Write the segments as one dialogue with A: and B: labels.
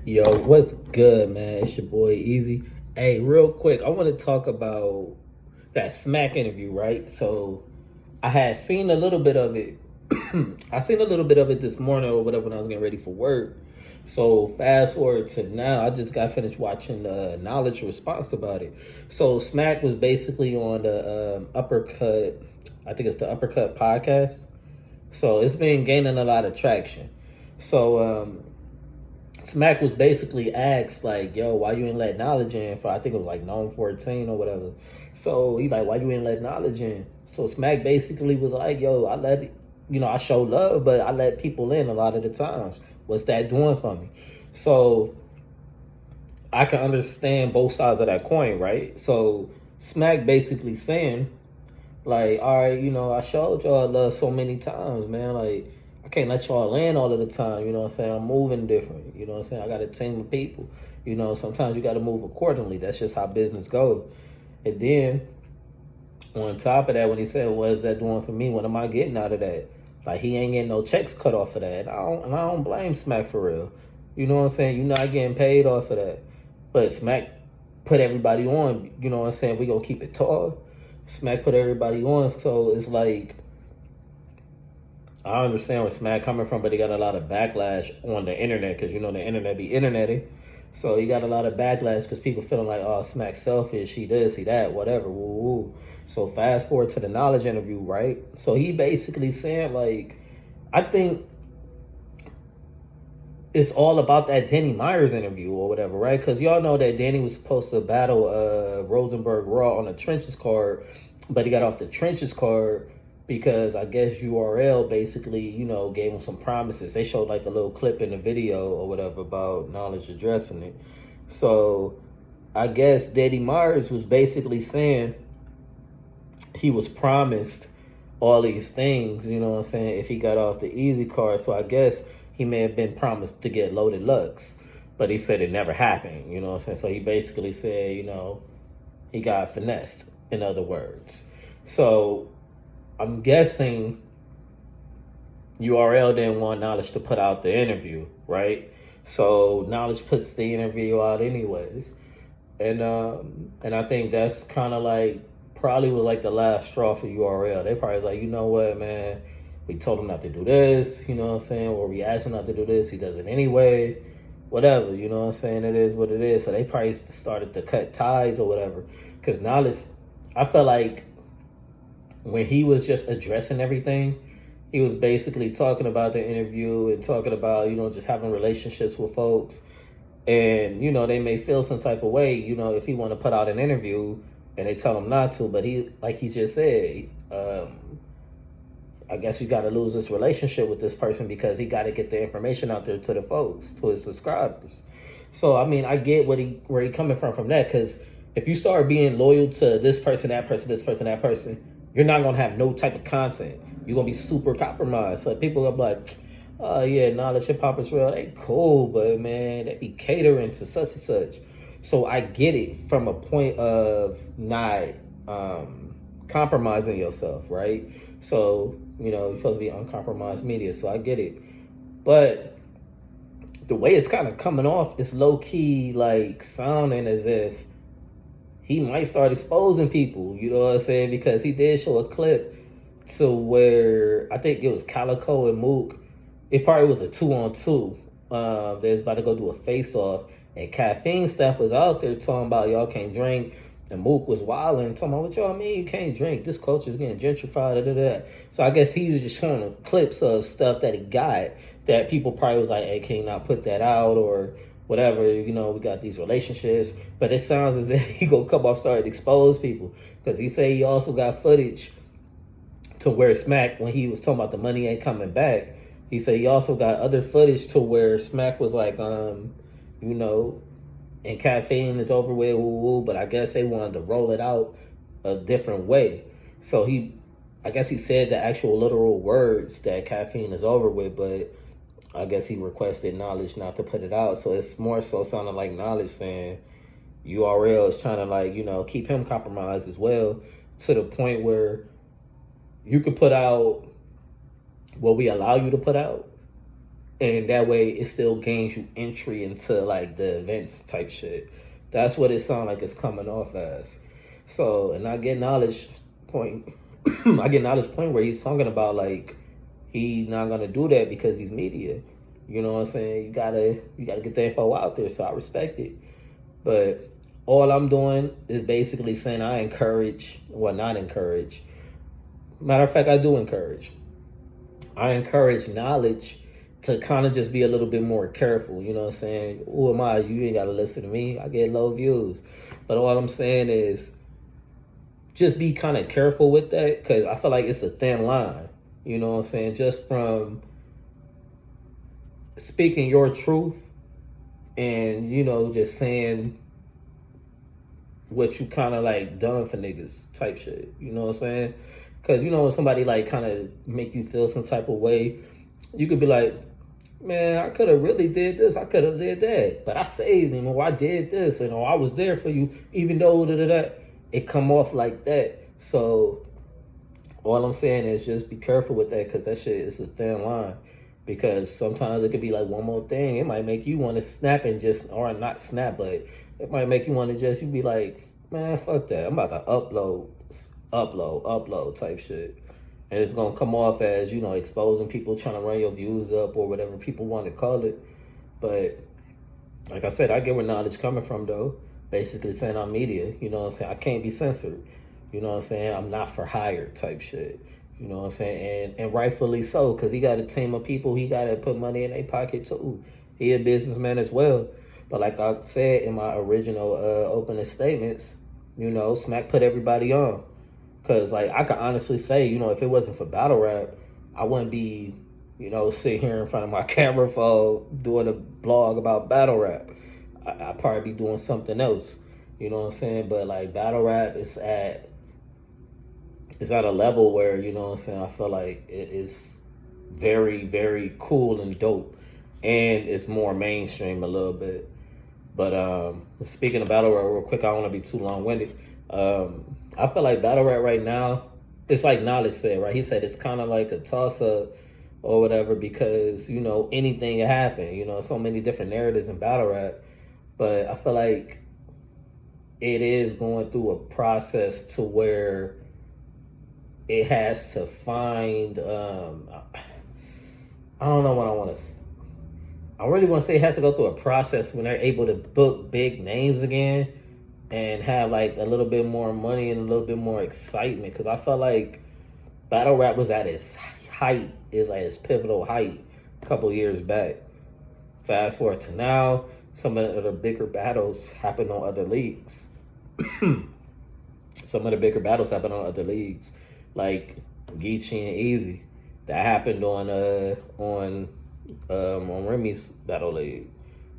A: Yo, what's good, man? It's your boy Easy. Hey, real quick, I want to talk about that Smack interview, right? So, I had seen a little bit of it. I seen a little bit of it this morning or whatever when I was getting ready for work. So, fast forward to now, I just got finished watching the Knowledge response about it. So, Smack was basically on the Uppercut, I think it's the Uppercut podcast. So, it's been gaining a lot of traction. So, Smack was basically asked like, "Yo, why you ain't let Knowledge in for I think it was like 914 or whatever." So he like, "Why you ain't let Knowledge in?" So Smack basically was like, "Yo, I show love, but I let people in a lot of the times. What's that doing for me?" So I can understand both sides of that coin, right? So Smack basically saying like, all right, I showed y'all love so many times, man. Like, I can't let y'all in all of the time. You know what I'm saying? I'm moving different. You know what I'm saying? I got a team of people. Sometimes you got to move accordingly. That's just how business goes. And then on top of that, when he said, "What is that doing for me? What am I getting out of that?" Like, he ain't getting no checks cut off of that. And I don't blame Smack for real. You know what I'm saying? You're not getting paid off of that. But Smack put everybody on. You know what I'm saying? We gonna keep it tall. Smack put everybody on, so it's like I understand where Smack coming from, but he got a lot of backlash on the internet because the internet be interneting. So he got a lot of backlash because people feeling like, oh, Smack selfish, he this, he that, whatever. Woo woo. So fast forward to the Knowledge interview, right? So he basically saying like, I think it's all about that Danny Myers interview or whatever, right? Because y'all know that Danny was supposed to battle Rosenberg Raw on a trenches card, but he got off the trenches card because I guess URL basically, gave him some promises. They showed like a little clip in the video or whatever about Knowledge addressing it. So I guess Danny Myers was basically saying he was promised all these things, you know what I'm saying, if he got off the easy card. So I guess he may have been promised to get Loaded Lux, but he said it never happened, you know what I'm saying? So he basically said, he got finessed, in other words. So I'm guessing URL didn't want Knowledge to put out the interview, right? So Knowledge puts the interview out anyways. And I think that's kind of like probably was like the last straw for URL. They probably was like, you know what, man, we told him not to do this, you know what I'm saying? Or we asked him not to do this, he does it anyway. Whatever, you know what I'm saying? It is what it is. So they probably started to cut ties or whatever. Because Knowledge, I felt like when he was just addressing everything, he was basically talking about the interview and talking about, just having relationships with folks. And, they may feel some type of way, if he want to put out an interview and they tell him not to. But he, like he just said, I guess you got to lose this relationship with this person because he got to get the information out there to the folks, to his subscribers. So, I mean, I get where he coming from that, because if you start being loyal to this person, that person, this person, that person, you're not going to have no type of content. You're going to be super compromised. So people are like, oh, yeah, Knowledge Hip Hop is real. They cool, but, man, they be catering to such and such. So I get it from a point of not compromising yourself, right? So, you're supposed to be uncompromised media, so I get it. But the way it's kind of coming off is low-key, like, sounding as if he might start exposing people, you know what I'm saying? Because he did show a clip to where, I think it was Calico and Mook. It probably was a 2-on-2. They was about to go do a face-off, and Caffeine Staff was out there talking about y'all can't drink. And Mook was wilding, talking about, what y'all mean you can't drink? This culture's getting gentrified, da, da, da. So I guess he was just showing clips of stuff that he got that people probably was like, hey, can you not put that out or whatever, we got these relationships. But it sounds as if he gonna come off start to expose people. Because he said he also got footage to where Smack, when he was talking about the money ain't coming back, he said he also got other footage to where Smack was like, and Caffeine is over with, woo woo, but I guess they wanted to roll it out a different way. So I guess he said the actual literal words that Caffeine is over with, but I guess he requested Knowledge not to put it out. So it's more so sounding like Knowledge saying URL is trying to keep him compromised as well, to the point where you could put out what we allow you to put out, and that way it still gains you entry into like the events type shit. That's what it sounds like it's coming off as. So, and I get knowledge point. I get knowledge point where he's talking about like he not gonna do that because he's media. You know what I'm saying? You gotta get the info out there. So I respect it. But all I'm doing is basically saying I encourage, well, not encourage. Matter of fact, I do encourage. I encourage knowledge to kind of just be a little bit more careful. You know what I'm saying? Who am I? You ain't got to listen to me. I get low views. But all I'm saying is just be kind of careful with that because I feel like it's a thin line. You know what I'm saying? Just from speaking your truth and, you know, just saying what you kind of like done for niggas type shit. You know what I'm saying? Because, you know, when somebody like kind of make you feel some type of way, you could be like, man, I could have really did this. I could have did that. But I saved him, or I did this, and or I was there for you, even though that it come off like that. So all I'm saying is just be careful with that because that shit is a thin line. Because sometimes it could be like one more thing. It might make you want to snap and just, or not snap, but it might make you want to just, you be like, man, fuck that. I'm about to upload type shit. And it's going to come off as, you know, exposing people, trying to run your views up or whatever people want to call it. But like I said, I get where knowledge coming from, though. Basically saying I'm media, you know what I'm saying? I can't be censored. You know what I'm saying? I'm not for hire type shit. You know what I'm saying? And rightfully so, because he got a team of people. He got to put money in their pocket, too. He a businessman as well. But like I said in my original opening statements, you know, Smack put everybody on. Because, like, I could honestly say, you know, if it wasn't for battle rap, I wouldn't be, you know, sitting here in front of my camera phone doing a blog about battle rap. I'd probably be doing something else. You know what I'm saying? But, like, battle rap is at a level where, you know what I'm saying, I feel like it is very, very cool and dope. And it's more mainstream a little bit. But speaking of battle rap real quick, I don't want to be too long-winded. I feel like battle rap right now, it's like Knowledge said, right? He said it's kind of like a toss-up or whatever because, you know, anything can happen. You know, so many different narratives in battle rap. But I feel like it is going through a process to where it has to find, I don't know what I want to say. I really want to say it has to go through a process when they're able to book big names again and have like a little bit more money and a little bit more excitement. Because I felt like battle rap was at its height, is at its pivotal height a couple years back. Fast forward to now, some of the bigger battles happen on other leagues. Some of the bigger battles happen on other leagues, like Geechee and Easy. That happened on Remy's battle league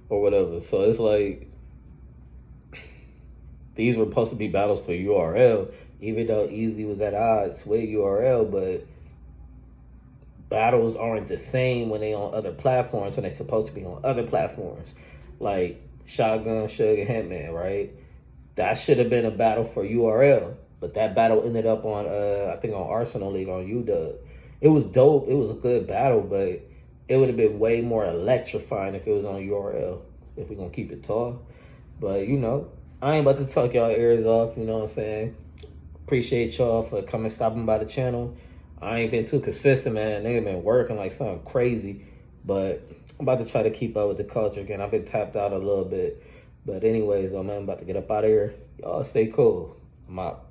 A: or whatever. So it's like these were supposed to be battles for URL, even though Easy was at odds with URL, but battles aren't the same when they on other platforms when they're supposed to be on other platforms. Like Shotgun, Suge, and Hitman, right? That should have been a battle for URL, but that battle ended up on I think on Arsenal League on UW. It was dope. It was a good battle, but it would have been way more electrifying if it was on URL, if we're going to keep it tall. But, you know, I ain't about to talk y'all ears off, you know what I'm saying? Appreciate y'all for coming, stopping by the channel. I ain't been too consistent, man. Nigga been working like something crazy. But I'm about to try to keep up with the culture again. I've been tapped out a little bit. But anyways, man, I'm about to get up out of here. Y'all stay cool. I'm out.